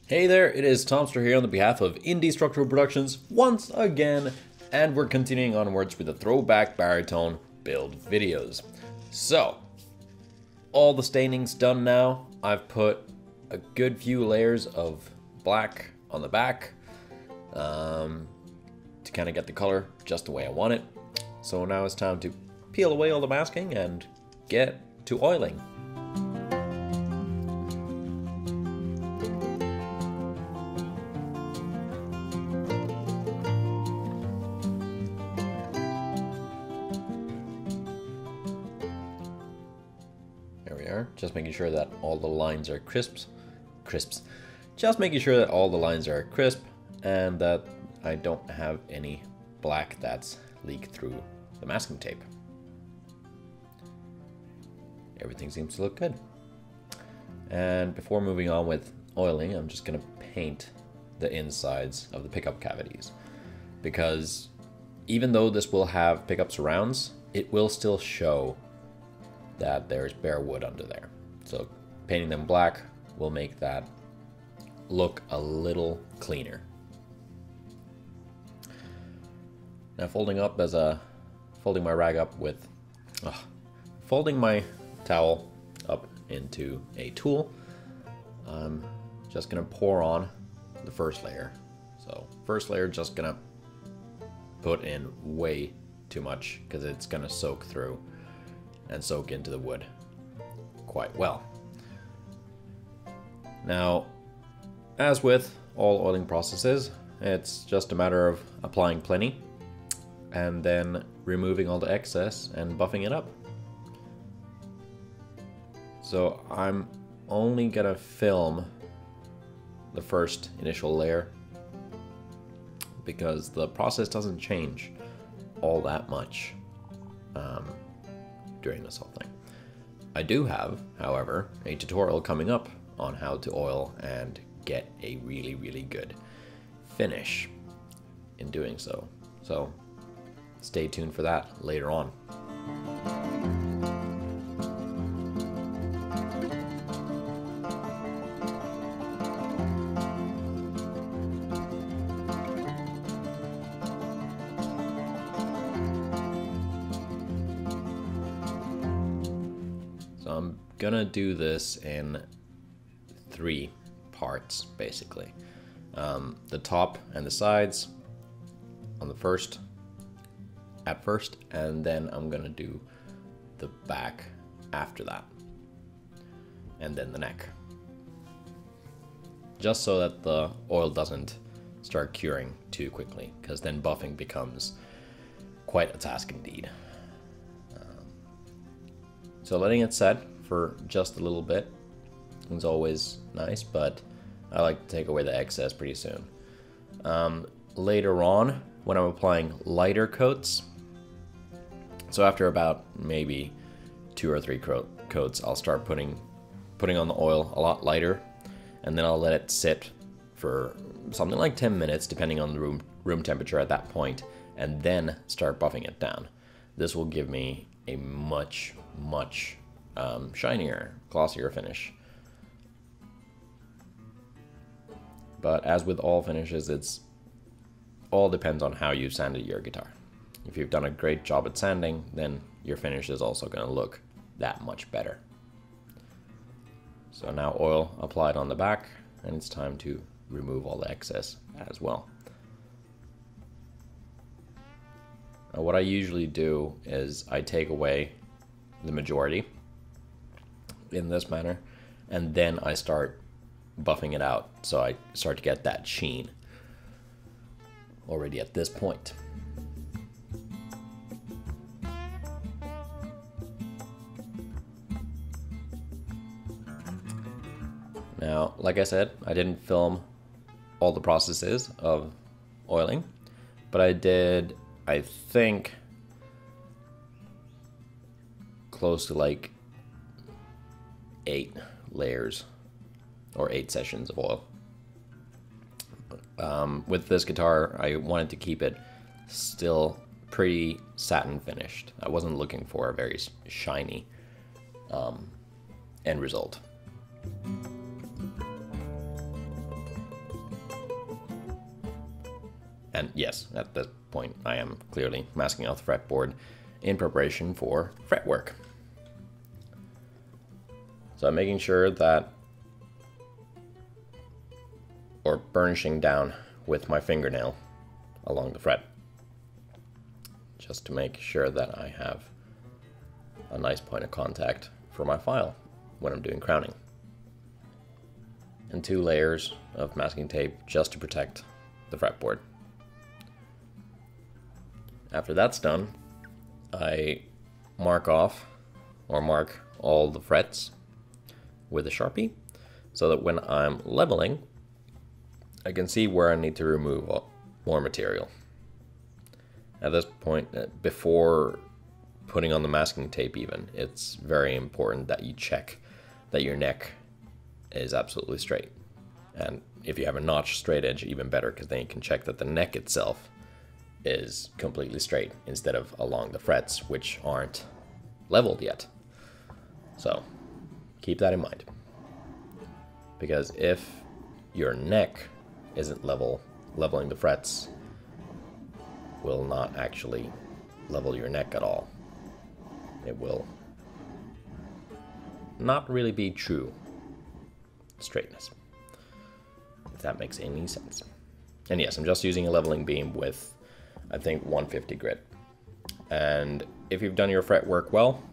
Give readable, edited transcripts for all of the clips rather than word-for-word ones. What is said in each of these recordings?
Hey there, it is Tomster here on the behalf of Indie Structural Productions once again, and we're continuing onwards with the throwback baritone build videos. So, all the staining's done now. I've put a good few layers of black on the back to kind of get the color just the way I want it. So now it's time to peel away all the masking and get to oiling. There we are, just making sure that all the lines are crisps. Just making sure that all the lines are crisp and that I don't have any black that's leaked through the masking tape. Everything seems to look good. And before moving on with oiling, I'm just gonna paint the insides of the pickup cavities, because even though this will have pickup surrounds, it will still show that there's bare wood under there. So painting them black will make that look a little cleaner. Now folding my rag up with, folding my towel up into a tool, I'm just gonna pour on the first layer. So first layer, just gonna put in way too much because it's gonna soak through and soak into the wood quite well. Now, as with all oiling processes, it's just a matter of applying plenty and then removing all the excess and buffing it up. So I'm only gonna film the first initial layer because the process doesn't change all that much during this whole thing. I do have, however, a tutorial coming up on how to oil and get a really, really good finish in doing so. So stay tuned for that later on. So I'm gonna do this in 3 parts, basically. The top and the sides on the first, and then I'm gonna do the back after that, and then the neck. Just so that the oil doesn't start curing too quickly, because then buffing becomes quite a task indeed. So letting it set for just a little bit is always nice, but I like to take away the excess pretty soon. Later on, when I'm applying lighter coats, so after about maybe 2 or 3 coats, I'll start putting on the oil a lot lighter, and then I'll let it sit for something like 10 minutes, depending on the room temperature at that point, and then start buffing it down. This will give me a much shinier, glossier finish. But as with all finishes, it's all depends on how you sanded your guitar. If you've done a great job at sanding, then your finish is also going to look that much better. So now oil applied on the back, and it's time to remove all the excess as well. Now what I usually do is I take away the majority in this manner, and then I start buffing it out, so I start to get that sheen already at this point. Now, like I said, I didn't film all the processes of oiling, but I did, I think, close to like 8 layers or 8 sessions of oil. With this guitar, I wanted to keep it still pretty satin finished. I wasn't looking for a very shiny end result. And yes, at this point I am clearly masking out the fretboard in preparation for fretwork. So I'm making sure that, or burnishing down with my fingernail along the fret, just to make sure that I have a nice point of contact for my file when I'm doing crowning. And 2 layers of masking tape just to protect the fretboard. After that's done, I mark off or mark all the frets with a Sharpie so that when I'm leveling, I can see where I need to remove more material. At this point, before putting on the masking tape even, it's very important that you check that your neck is absolutely straight. And if you have a notch straight edge, even better, because then you can check that the neck itself is completely straight instead of along the frets, which aren't leveled yet. So keep that in mind, because if your neck isn't leveling the frets will not actually level your neck at all. It will not really be true straightness, if that makes any sense. And yes, I'm just using a leveling beam with, I think, 150 grit. And if you've done your fretwork well,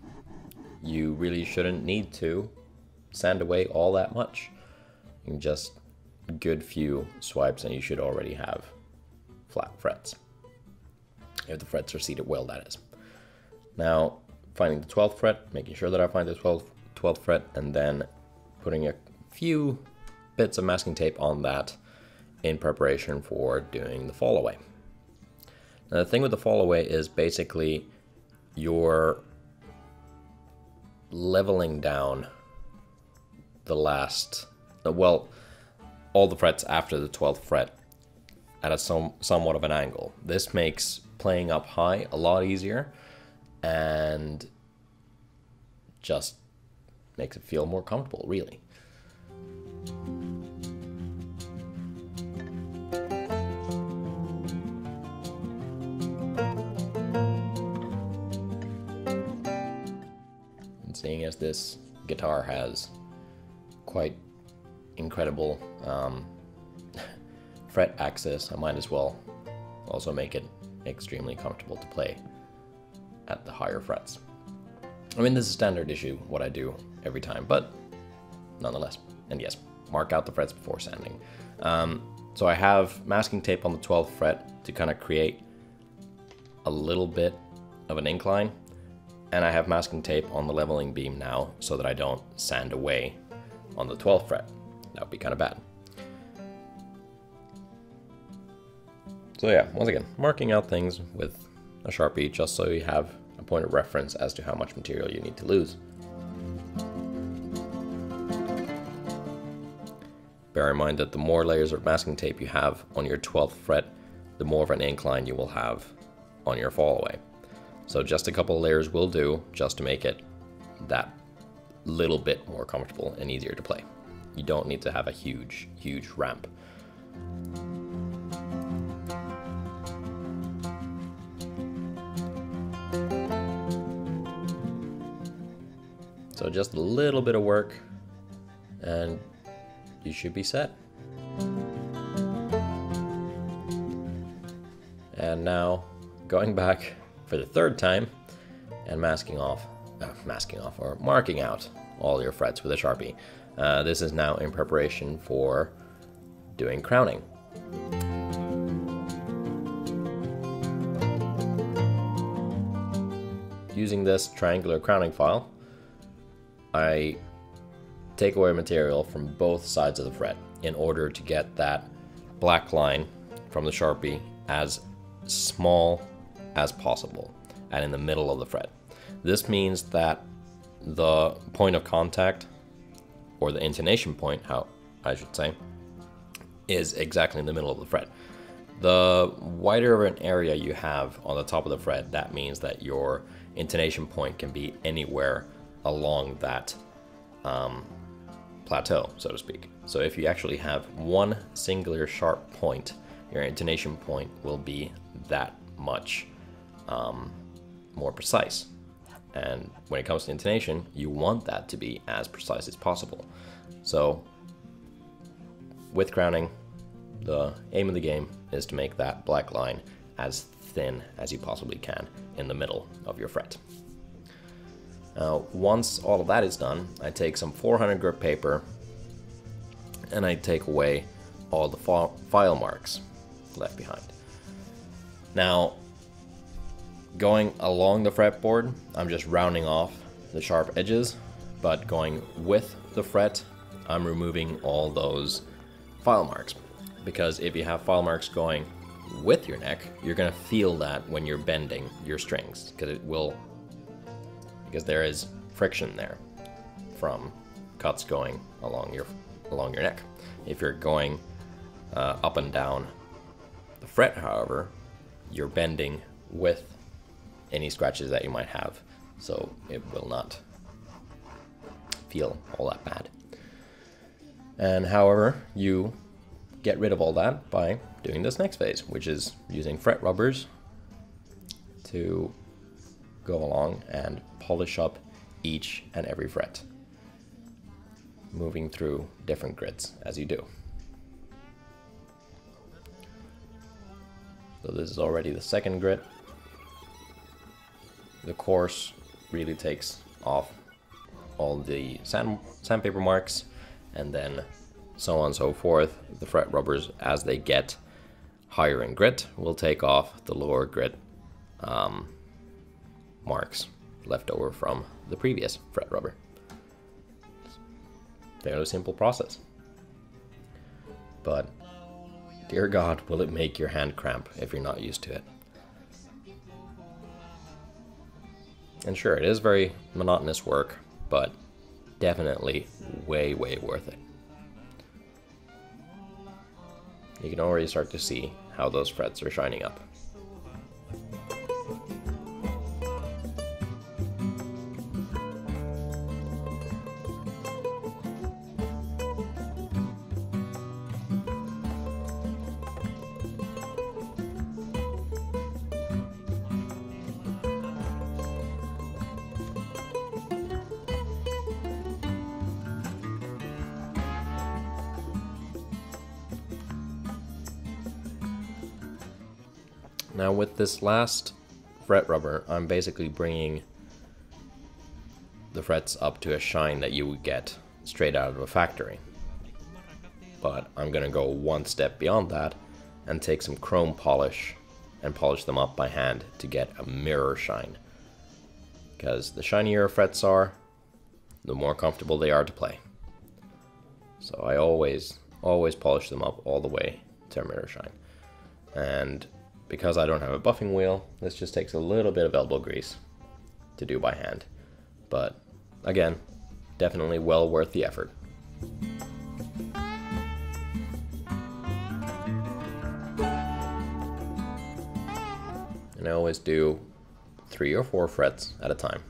you really shouldn't need to sand away all that much. You can just good few swipes and you should already have flat frets. If the frets are seated well, that is. Now, finding the 12th fret, making sure that I find the 12th fret, and then putting a few bits of masking tape on that in preparation for doing the fall away. Now, the thing with the fall away is basically you're leveling down the last, well, all the frets after the 12th fret at a somewhat of an angle. This makes playing up high a lot easier and just makes it feel more comfortable, really. And seeing as this guitar has quite incredible fret access, I might as well also make it extremely comfortable to play at the higher frets. I mean, this is a standard issue, what I do every time, but nonetheless. And yes, mark out the frets before sanding. So I have masking tape on the 12th fret to kind of create a little bit of an incline, and I have masking tape on the leveling beam now so that I don't sand away on the 12th fret. That would be kind of bad. So yeah, once again, marking out things with a Sharpie just so you have a point of reference as to how much material you need to lose. Bear in mind that the more layers of masking tape you have on your 12th fret, the more of an incline you will have on your fall away. So just a couple of layers will do just to make it that little bit more comfortable and easier to play. You don't need to have a huge ramp. So just a little bit of work and you should be set. And now going back for the 3rd time and marking out all your frets with a Sharpie. This is now in preparation for doing crowning. Using this triangular crowning file, I take away material from both sides of the fret in order to get that black line from the Sharpie as small as possible and in the middle of the fret. This means that the point of contact, or the intonation point, how I should say, is exactly in the middle of the fret. The wider of an area you have on the top of the fret, that means that your intonation point can be anywhere along that plateau, so to speak. So if you actually have one singular sharp point your intonation point will be that much more precise. And when it comes to intonation, you want that to be as precise as possible. So with crowning, the aim of the game is to make that black line as thin as you possibly can in the middle of your fret. Now, once all of that is done, I take some 400 grit paper and I take away all the file marks left behind. Now, going along the fretboard, I'm just rounding off the sharp edges, but going with the fret, I'm removing all those file marks. Because if you have file marks going with your neck, you're gonna feel that when you're bending your strings, because there is friction there from cuts going along your neck. If you're going up and down the fret, however, you're bending with any scratches that you might have, so it will not feel all that bad. And however, you get rid of all that by doing this next phase, which is using fret rubbers to go along and polish up each and every fret, moving through different grits as you do. So this is already the second grit. The coarse really takes off all the sandpaper marks, and then so on and so forth. The fret rubbers, as they get higher in grit, will take off the lower grit marks left over from the previous fret rubber. Fairly simple process. But dear God, will it make your hand cramp if you're not used to it. And sure, it is very monotonous work, but definitely way worth it. You can already start to see how those frets are shining up. Now with this last fret rubber, I'm basically bringing the frets up to a shine that you would get straight out of a factory. But I'm gonna go one step beyond that and take some chrome polish and polish them up by hand to get a mirror shine. Because the shinier frets are, the more comfortable they are to play. So I always polish them up all the way to a mirror shine. And because I don't have a buffing wheel, this just takes a little bit of elbow grease to do by hand. But again, definitely well worth the effort. And I always do 3 or 4 frets at a time.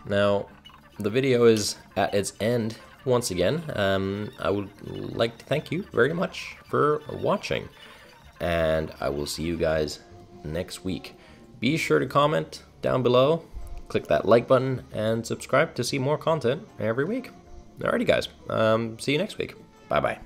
Now, the video is at its end once again. I would like to thank you very much for watching, and I will see you guys next week. Be sure to comment down below, click that like button, and subscribe to see more content every week. Alrighty guys, see you next week. Bye bye.